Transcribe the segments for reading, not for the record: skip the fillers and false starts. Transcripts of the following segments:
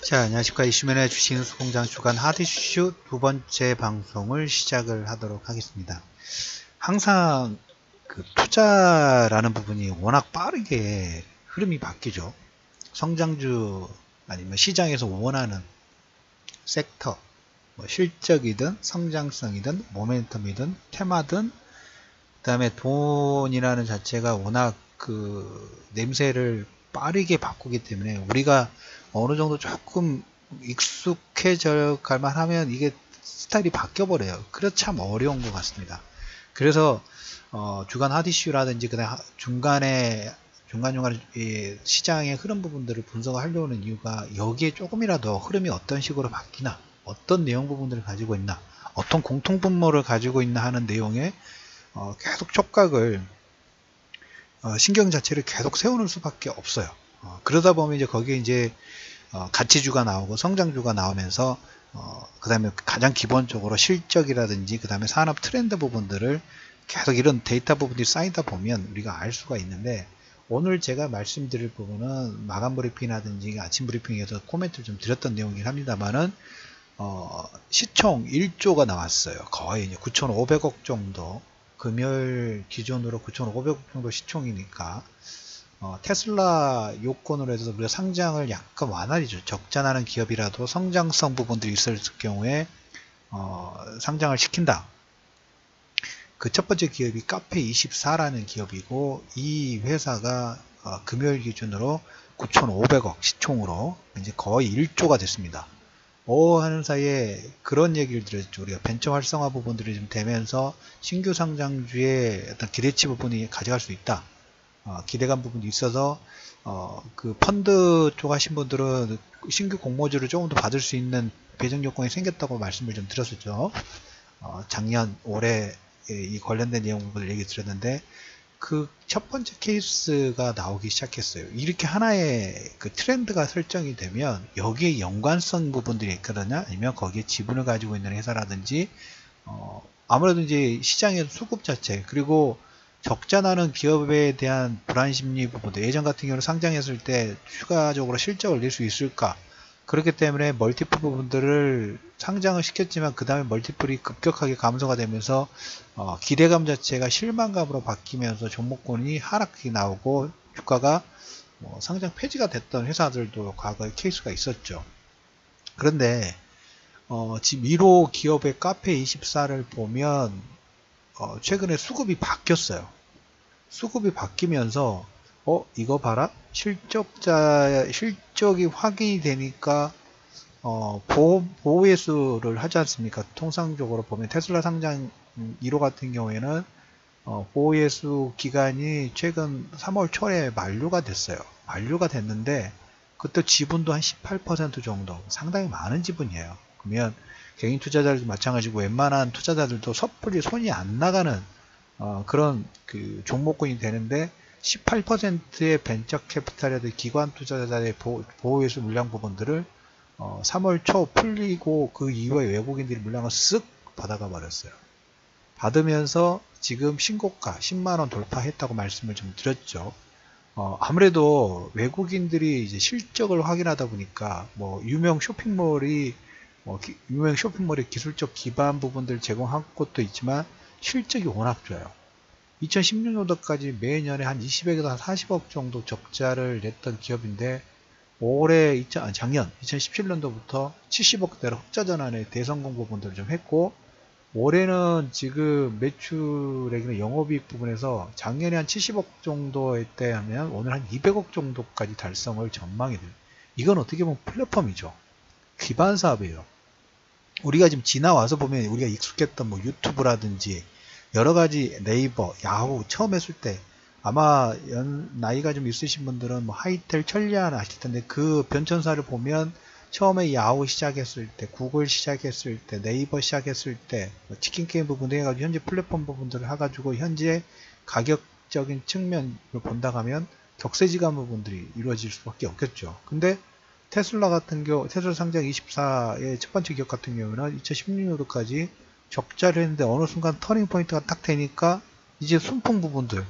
자, 안녕하십니까. 이슈맨의 주식인수 공장 주간 하드이슈 두 번째 방송을 시작을 하도록 하겠습니다. 항상 그 투자라는 부분이 워낙 빠르게 흐름이 바뀌죠. 성장주 아니면 시장에서 원하는 섹터, 뭐 실적이든 성장성이든 모멘텀이든 테마든 그 다음에 돈이라는 자체가 워낙 그 냄새를 빠르게 바꾸기 때문에 우리가 어느 정도 조금 익숙해져 갈만 하면 이게 스타일이 바뀌어 버려요. 그래서 참 어려운 것 같습니다. 그래서 주간 핫이슈라든지 그다음 중간중간 시장의 흐름 부분들을 분석하려고 하는 이유가 여기에 조금이라도 흐름이 어떤 식으로 바뀌나, 어떤 내용 부분들을 가지고 있나, 어떤 공통분모를 가지고 있나 하는 내용에 계속 촉각을 신경 자체를 계속 세우는 수밖에 없어요. 그러다 보면 이제 거기에 이제 가치주가 나오고 성장주가 나오면서 그 다음에 가장 기본적으로 실적이라든지 그 다음에 산업 트렌드 부분들을 계속 이런 데이터 부분들이 쌓이다 보면 우리가 알 수가 있는데, 오늘 제가 말씀드릴 부분은 마감 브리핑이라든지 아침 브리핑에서 코멘트를 좀 드렸던 내용이긴 합니다만은 시총 1조가 나왔어요. 거의 이제 9,500억 정도, 금요일 기준으로 9,500억 정도 시총이니까 테슬라 요건으로 해서 우리가 상장을 약간 완화리죠. 적자나는 기업이라도 성장성 부분들이 있을 경우에 상장을 시킨다. 그 첫 번째 기업이 카페24라는 기업이고, 이 회사가 금요일 기준으로 9,500억 시총으로 이제 거의 1조가 됐습니다. 하는 사이에 그런 얘기를 드렸죠. 우리가 벤처 활성화 부분들이 좀 되면서 신규 상장주의 어떤 기대치 부분이 가져갈 수 있다. 기대감 부분이 있어서 그 펀드 쪽 하신 분들은 신규 공모주를 조금 더 받을 수 있는 배정 요건이 생겼다고 말씀을 좀 드렸었죠. 작년 올해 이 관련된 내용 부분을 얘기 드렸는데, 그 첫 번째 케이스가 나오기 시작했어요. 이렇게 하나의 그 트렌드가 설정이 되면 여기에 연관성 부분들이 있거든요. 아니면 거기에 지분을 가지고 있는 회사라든지 아무래도 이제 시장의 수급 자체, 그리고 적자 나는 기업에 대한 불안 심리 부분도, 예전 같은 경우는 상장했을 때 추가적으로 실적을 낼 수 있을까, 그렇기 때문에 멀티플 부분들을 상장을 시켰지만 그 다음에 멀티플이 급격하게 감소가 되면서 기대감 자체가 실망감으로 바뀌면서 종목군이 하락이 나오고 주가가 상장 폐지가 됐던 회사들도 과거에 케이스가 있었죠. 그런데 지금 1호 기업의 카페24를 보면 최근에 수급이 바뀌었어요. 수급이 바뀌면서 이거 봐라, 실적이 확인이 되니까 보호예수를 하지 않습니까? 통상적으로 보면 테슬라 상장 1호 같은 경우에는 보호예수 기간이 최근 3월 초에 만료가 됐어요. 만료가 됐는데 그때 지분도 한 18% 정도, 상당히 많은 지분이에요. 그러면 개인 투자자들도 마찬가지고 웬만한 투자자들도 섣불리 손이 안 나가는 그런 그 종목군이 되는데, 18%의 벤처 캐피탈이라든지 기관 투자자의 보호예수 물량 부분들을 3월 초 풀리고 그 이후에 외국인들이 물량을 쓱 받아가 버렸어요. 받으면서 지금 신고가 10만원 돌파했다고 말씀을 좀 드렸죠. 아무래도 외국인들이 이제 실적을 확인하다 보니까 유명 쇼핑몰의 기술적 기반 부분들 제공한 것도 있지만 실적이 워낙 좋아요. 2016년도까지 매년에 한 20억에서 40억 정도 적자를 냈던 기업인데, 작년 2017년도부터 70억대로 흑자 전환의 대성공 부분들을 좀 했고, 올해는 지금 매출액이나 영업이익 부분에서 작년에 한 70억 정도 때 하면 오늘 한 200억 정도까지 달성을 전망이 돼요. 이건 어떻게 보면 플랫폼이죠. 기반 사업이에요. 우리가 지금 지나와서 보면 우리가 익숙했던 유튜브라든지 여러가지 네이버, 야후 처음 했을 때 아마 나이가 좀 있으신 분들은 하이텔, 천리안 아실 텐데, 그 변천사를 보면 처음에 야후 시작했을 때, 구글 시작했을 때, 네이버 시작했을 때 치킨게임 부분 해가지고 현재 플랫폼 부분들을 해가지고 현재 가격적인 측면을 본다 하면 격세지감 부분들이 이루어질 수밖에 없겠죠. 근데 테슬라 같은 경우, 테슬라 상장 24의 첫 번째 기업 같은 경우는 2016년도까지 적자를 했는데 어느 순간 터닝 포인트가 딱 되니까 이제 순풍 부분들,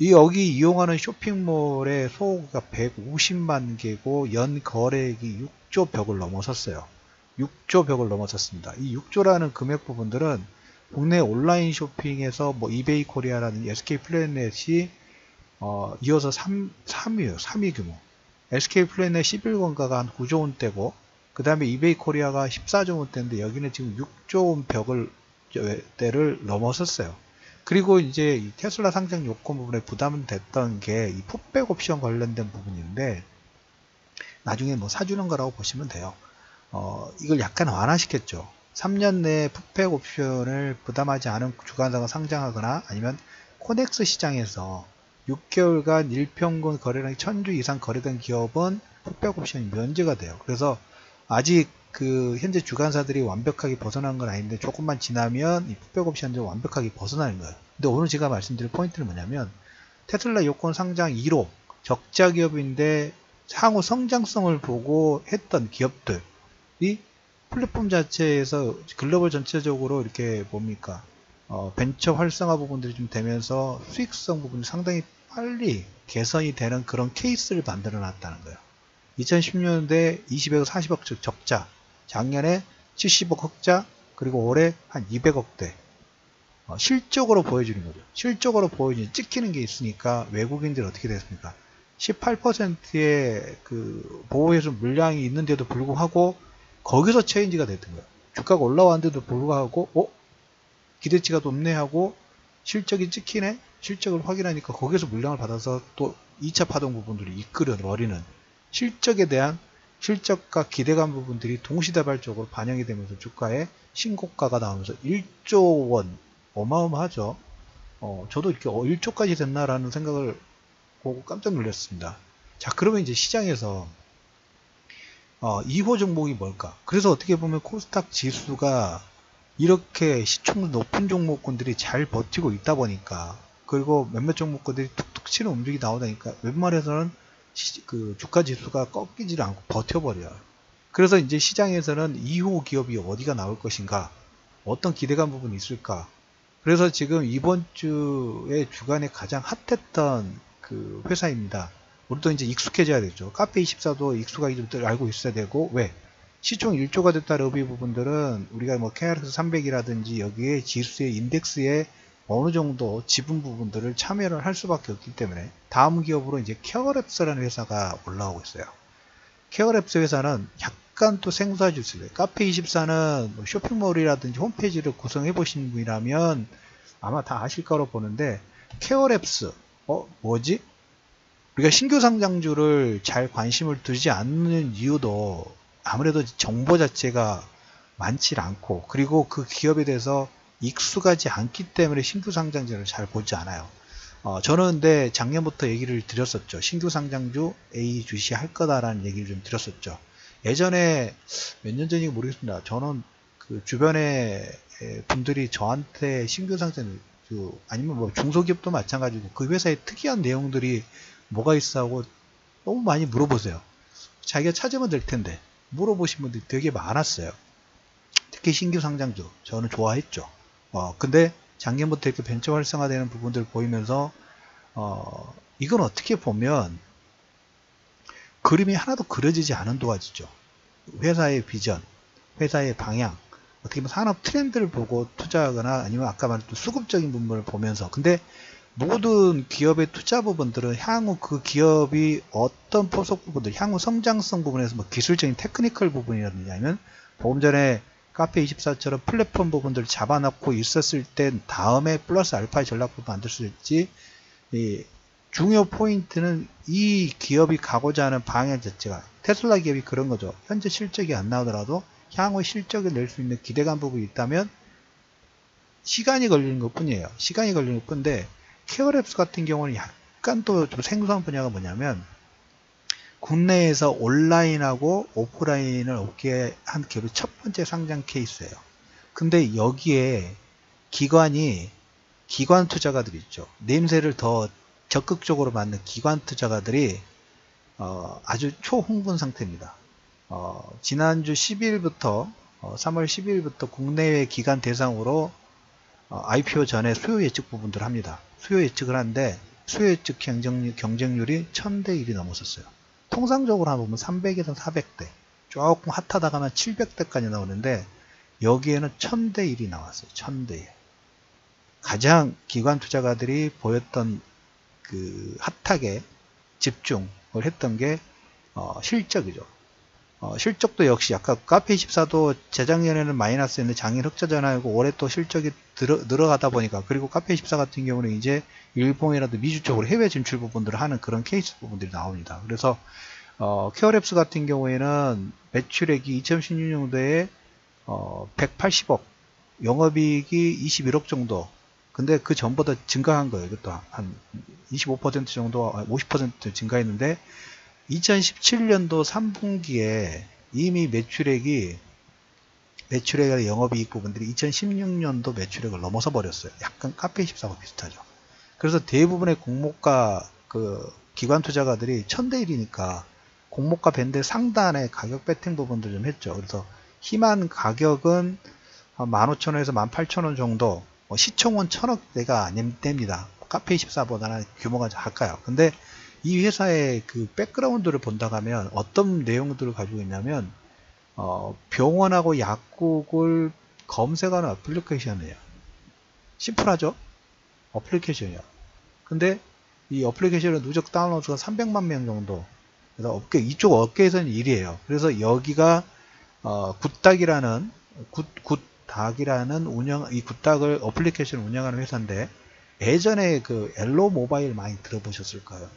여기 이용하는 쇼핑몰의 소호가 150만 개고 연 거래액이 6조 벽을 넘어섰어요. 6조 벽을 넘어섰습니다. 이 6조라는 금액 부분들은 국내 온라인 쇼핑에서 뭐 이베이 코리아라는 SK 플래닛이 이어서 3위 규모. SK 플래닛 11권가가 한 9조 원대고, 그 다음에 이베이 코리아가 14조 원대인데 여기는 지금 6조 원 벽대를 넘어섰어요. 그리고 이제 이 테슬라 상장 요건 부분에 부담됐던 게 이 풋백 옵션 관련된 부분인데, 나중에 뭐 사주는 거라고 보시면 돼요. 이걸 약간 완화시켰죠. 3년 내에 풋백 옵션을 부담하지 않은 주관사가 상장하거나 아니면 코넥스 시장에서 6개월간 일평균 거래량이 1000주 이상 거래된 기업은 풋백 옵션이 면제가 돼요. 그래서 아직 그 현재 주관사들이 완벽하게 벗어난 건 아닌데 조금만 지나면 이 풋백 옵션이 완벽하게 벗어나는 거예요. 근데 오늘 제가 말씀드릴 포인트는 뭐냐면, 테슬라 요건 상장 1호 적자 기업인데 향후 성장성을 보고 했던 기업들이 플랫폼 자체에서 글로벌 전체적으로 이렇게 뭡니까 벤처 활성화 부분들이 좀 되면서 수익성 부분이 상당히 빨리 개선이 되는 그런 케이스를 만들어 놨다는 거예요. 2010년대 20에서 40억 적자, 작년에 70억 흑자, 그리고 올해 한 200억대 실적으로 보여주는 거죠. 실적으로 보여주는 찍히는 게 있으니까 외국인들이 어떻게 됐습니까? 18%의 그 보호해준 물량이 있는데도 불구하고 거기서 체인지가 됐던 거예요. 주가가 올라왔는데도 불구하고 기대치가 높네 하고 실적이 찍히네, 실적을 확인하니까 거기서 물량을 받아서 또 2차 파동 부분들이 이끌어 버리는, 실적에 대한 실적과 기대감 부분들이 동시다발적으로 반영이 되면서 주가에 신고가가 나오면서 1조 원, 어마어마하죠. 저도 이렇게 1조까지 됐나라는 생각을 보고 깜짝 놀랐습니다. 자, 그러면 이제 시장에서 2호 종목이 뭘까? 그래서 어떻게 보면 코스닥 지수가 이렇게 시총 높은 종목군들이 잘 버티고 있다 보니까, 그리고 몇몇 종목군들이 툭툭 치는 움직임이 나오다니까 웬만해서는 그 주가 지수가 꺾이지 않고 버텨버려요. 그래서 이제 시장에서는 2호 기업이 어디가 나올 것인가, 어떤 기대감 부분이 있을까. 그래서 지금 이번 주에 주간에 가장 핫했던 그 회사입니다. 우리도 이제 익숙해져야 되죠. 카페24도 익숙하게 좀 알고 있어야 되고, 왜? 시총 1조가 됐다 러비 부분들은 우리가 뭐 KRX 300이라든지 여기에 지수의 인덱스에 어느 정도 지분 부분들을 참여를 할 수밖에 없기 때문에, 다음 기업으로 이제 케어랩스라는 회사가 올라오고 있어요. 케어랩스 회사는 약간 또 생소할 수 있어요. 카페24는 뭐 쇼핑몰이라든지 홈페이지를 구성해 보신 분이라면 아마 다 아실 거로 보는데, 케어랩스 뭐지? 우리가 신규 상장주를 잘 관심을 두지 않는 이유도 아무래도 정보 자체가 많지 않고, 그리고 그 기업에 대해서 익숙하지 않기 때문에 신규 상장주를 잘 보지 않아요. 저는 근데 작년부터 얘기를 드렸었죠. 신규 상장주 A 주시할 거다라는 얘기를 좀 드렸었죠. 예전에 몇 년 전인지 모르겠습니다. 저는 그 주변에 분들이 저한테 신규 상장주 아니면 뭐 중소기업도 마찬가지고 그 회사의 특이한 내용들이 뭐가 있어 하고 너무 많이 물어보세요. 자기가 찾으면 될 텐데 물어보신 분들이 되게 많았어요. 특히 신규 상장주 저는 좋아했죠. 근데 작년부터 이렇게 벤처 활성화되는 부분들 보이면서 이건 어떻게 보면 그림이 하나도 그려지지 않은 도화지죠. 회사의 비전, 회사의 방향, 어떻게 보면 산업 트렌드를 보고 투자하거나 아니면 아까 말했던 수급적인 부분을 보면서, 근데 모든 기업의 투자 부분들은 향후 그 기업이 어떤 포석 부분들, 향후 성장성 부분에서 뭐 기술적인 테크니컬 부분이라든지 아니면 조금 전에 카페24처럼 플랫폼 부분들을 잡아놓고 있었을 때 다음에 플러스 알파의 전략부터 만들 수 있지, 이 중요 포인트는 이 기업이 가고자 하는 방향 자체가, 테슬라 기업이 그런 거죠. 현재 실적이 안 나오더라도 향후 실적을 낼 수 있는 기대감 부분이 있다면 시간이 걸리는 것 뿐이에요. 시간이 걸리는 것 뿐인데, 케어랩스 같은 경우는 약간 또 좀 생소한 분야가 뭐냐면, 국내에서 온라인하고 오프라인을 얻게 한 기업이 첫 번째 상장 케이스예요. 근데 여기에 기관 투자가들이 있죠. 내임새를 더 적극적으로 맞는 기관 투자가들이 아주 초흥분 상태입니다. 지난주 10일부터 3월 10일부터 국내외 기관 대상으로 IPO 전에 수요 예측 부분들을 합니다. 수요 예측을 하는데 수혜주 경쟁률이 1000대 1이 넘었었어요. 통상적으로 한번 보면 300에서 400대, 조금 핫하다 가면 700대까지 나오는데 여기에는 1000대 1이 나왔어요. 1000대 1. 가장 기관 투자가들이 보였던 그 핫하게 집중을 했던 게 실적이죠. 실적도 역시 아까 카페24도 재작년에는 마이너스였는데 작년 흑자 전환이고 올해 또 실적이 늘어가다 보니까, 그리고 카페24 같은 경우는 이제 일본이라도 미주 쪽으로 해외 진출 부분들을 하는 그런 케이스 부분들이 나옵니다. 그래서 케어랩스 같은 경우에는 매출액이 2016년도에 180억, 영업이익이 21억 정도. 근데 그 전보다 증가한 거예요. 이것도 한 25% 정도, 50% 증가했는데 2017년도 3분기에 이미 매출액이 영업이익 부분들이 2016년도 매출액을 넘어서 버렸어요. 약간 카페24와 비슷하죠. 그래서 대부분의 공모가 그 기관 투자가들이 1000대 1이니까 공모가 밴드 상단의 가격 배팅 부분들 좀 했죠. 그래서 희망 가격은 15,000원에서 18,000원 정도, 시총은 1000억대가 안 됩니다. 카페24보다는 규모가 작아요. 근데 이 회사의 그 백그라운드를 본다고 하면 어떤 내용들을 가지고 있냐면 병원하고 약국을 검색하는 어플리케이션이에요. 심플하죠? 어플리케이션이에요. 근데 이 어플리케이션의 누적 다운로드가 300만 명 정도. 그래서 이쪽 업계에서는 1위에요. 그래서 여기가 굿닥이라는 이 굿닥을 어플리케이션을 운영하는 회사인데, 예전에 그 엘로 모바일 많이 들어보셨을 거예요.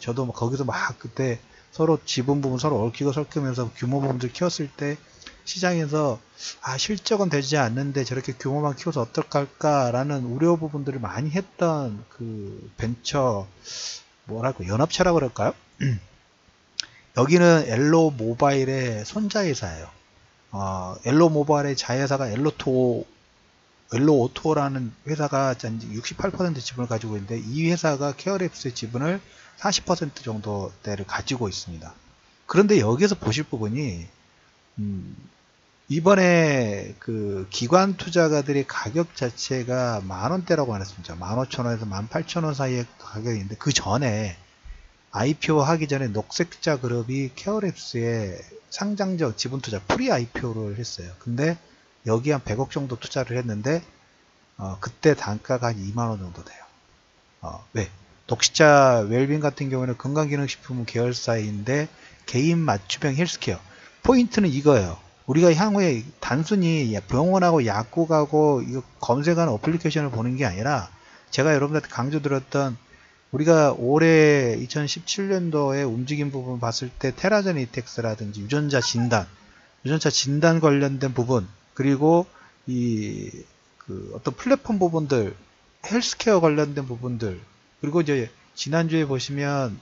저도 거기서 막 그때 서로 지분 부분 서로 얽히고 설키면서 규모 부분들 키웠을 때 시장에서 실적은 되지 않는데 저렇게 규모만 키워서 어떡할까라는 우려 부분들을 많이 했던 그 벤처 연합체라고 그럴까요? 여기는 엘로 모바일의 손자회사예요. 엘로 모바일의 자회사가 엘로오토라는 회사가 68% 지분을 가지고 있는데, 이 회사가 케어랩스의 지분을 40% 정도대를 가지고 있습니다. 그런데 여기서 보실 부분이 이번에 그 기관 투자가들의 가격 자체가 만원대라고 말했습니다. 15,000원에서 18,000원 사이의 가격인데, 그 전에 IPO 하기 전에 녹색자 그룹이 케어랩스에 상장적 지분 투자 프리 IPO를 했어요. 근데 여기 한 100억 정도 투자를 했는데 그때 단가가 한 2만원 정도 돼요. 왜? 녹시자 웰빙 같은 경우는 건강기능식품 계열사인데 개인 맞춤형 헬스케어. 포인트는 이거예요. 우리가 향후에 단순히 병원하고 약국하고 이거 검색하는 어플리케이션을 보는 게 아니라, 제가 여러분들한테 강조드렸던 우리가 올해 2017년도에 움직임 부분 봤을 때 테라제니텍스라든지 유전자 진단 관련된 부분, 그리고 어떤 플랫폼 부분들, 헬스케어 관련된 부분들, 그리고 이제 지난주에 보시면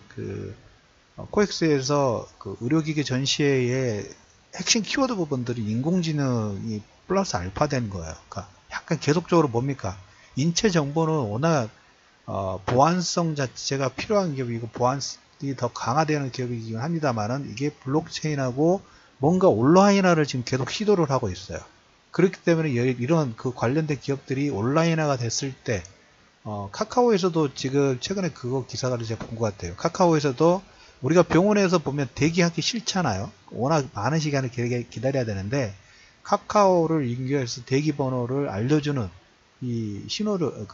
코엑스에서 의료기기 전시회의 핵심 키워드 부분들이 인공지능이 플러스 알파 된 거예요. 그러니까 약간 계속적으로 뭡니까? 인체 정보는 워낙 보안성 자체가 필요한 기업이고 보안이 더 강화되는 기업이긴 합니다만은, 이게 블록체인하고 뭔가 온라인화를 지금 계속 시도를 하고 있어요. 그렇기 때문에 이런 그 관련된 기업들이 온라인화가 됐을 때 카카오에서도 지금 최근에 그거 기사를 제가 본 것 같아요. 카카오에서도 우리가 병원에서 보면 대기하기 싫잖아요. 워낙 많은 시간을 기다려야 되는데, 카카오를 연결해서 대기 번호를 알려주는 이 신호를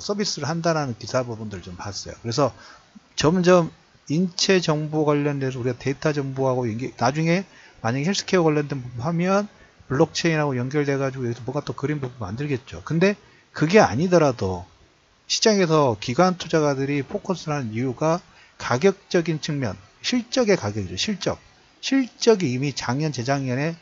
서비스를 한다는 기사 부분들 좀 봤어요. 그래서 점점 인체 정보 관련돼서 우리가 데이터 정보하고 나중에 만약에 헬스케어 관련된 부분 하면 블록체인하고 연결돼 가지고 여기서 뭔가 또 그림 부분 만들겠죠. 근데 그게 아니더라도 시장에서 기관 투자가들이 포커스를 하는 이유가 가격적인 측면, 실적의 가격이죠. 실적이 이미 작년, 재작년에,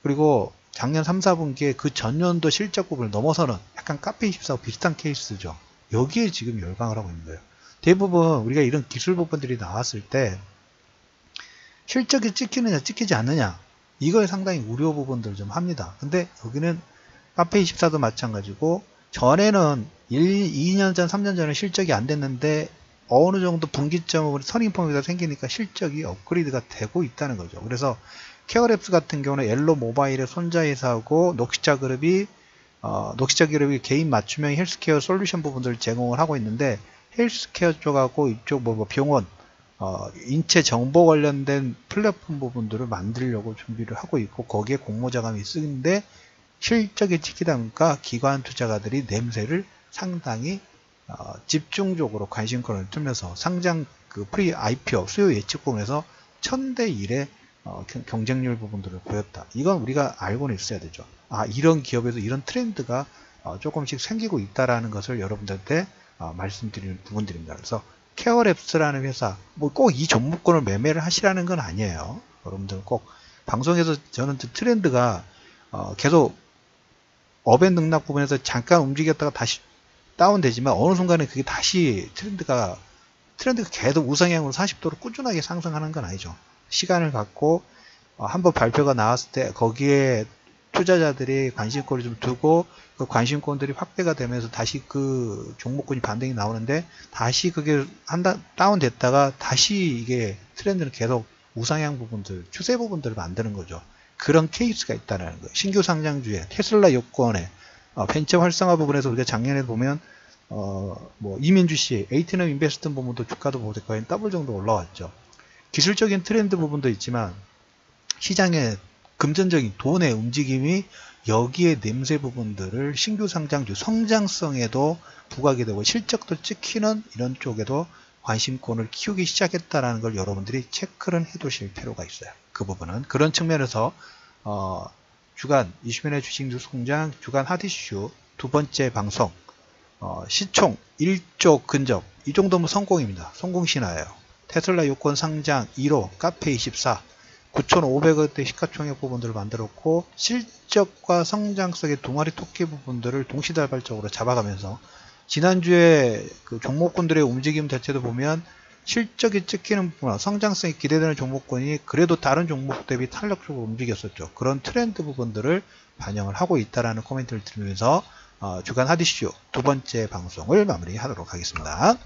그리고 작년 3, 4분기에 그 전년도 실적 부분을 넘어서는 약간 카페24와 비슷한 케이스죠. 여기에 지금 열광을 하고 있는 거예요. 대부분 우리가 이런 기술 부분들이 나왔을 때 실적이 찍히느냐 찍히지 않느냐, 이거에 상당히 우려 부분들을 좀 합니다. 근데 여기는 카페24도 마찬가지고, 전에는 2년 전, 3년 전에 실적이 안 됐는데 어느 정도 분기점으로 선임폼이 생기니까 실적이 업그레이드가 되고 있다는 거죠. 그래서 케어랩스 같은 경우는 엘로 모바일의 손자회사하고 녹시자 그룹이 개인 맞춤형 헬스케어 솔루션 부분들을 제공을 하고 있는데, 헬스케어 쪽하고 이쪽 뭐 병원, 인체 정보 관련된 플랫폼 부분들을 만들려고 준비를 하고 있고, 거기에 공모자금이 쓰는데 실적이 찍히다 보니까 기관 투자가들이 냄새를 상당히 집중적으로 관심권을 들면서 상장 그 프리 IPO 수요 예측 부분에서 1000대 1의 경쟁률 부분들을 보였다. 이건 우리가 알고는 있어야 되죠. 이런 기업에서 이런 트렌드가 조금씩 생기고 있다라는 것을 여러분들한테 말씀드리는 부분들입니다. 그래서 케어랩스라는 회사, 뭐 꼭 이 종목군을 매매를 하시라는 건 아니에요. 여러분들 꼭 방송에서 저는 트렌드가 계속 업앤 등락 부분에서 잠깐 움직였다가 다시 다운되지만 어느 순간에 그게 다시 트렌드가 계속 우상향으로 40도로 꾸준하게 상승하는 건 아니죠. 시간을 갖고 한번 발표가 나왔을 때 거기에 투자자들이 관심권을 좀 두고 그 관심권들이 확대가 되면서 다시 그 종목군이 반등이 나오는데 다시 그게 다운됐다가 다시 이게 트렌드는 계속 우상향 부분들, 추세 부분들을 만드는 거죠. 그런 케이스가 있다는 거예요. 신규 상장주에 테슬라 요건에 벤처 활성화 부분에서 우리가 작년에 보면 뭐 이민주씨, 에이티넘 인베스트 부분도 주가도 보니까 거의 더블 정도 올라왔죠. 기술적인 트렌드 부분도 있지만 시장의 금전적인 돈의 움직임이 여기에 냄새 부분들을 신규 상장주 성장성에도 부각이 되고 실적도 찍히는 이런 쪽에도 관심권을 키우기 시작했다는 걸 여러분들이 체크를 해 두실 필요가 있어요. 그 부분은 그런 측면에서 주간 이슈면의 주식 뉴스 공장 주간 핫이슈 두 번째 방송 시총 1조 근접 이 정도면 성공입니다. 성공신화예요. 테슬라 요건 상장 1호 카페24 9,500억대 시가총액 부분들을 만들었고 실적과 성장성의 두 마리 토끼 부분들을 동시다발적으로 잡아가면서 지난주에 그 종목군들의 움직임 자체도 보면 실적이 찍히는 부분, 성장성이 기대되는 종목군이 그래도 다른 종목 대비 탄력적으로 움직였었죠. 그런 트렌드 부분들을 반영을 하고 있다라는 코멘트를 드리면서 주간 핫이슈 두 번째 방송을 마무리하도록 하겠습니다.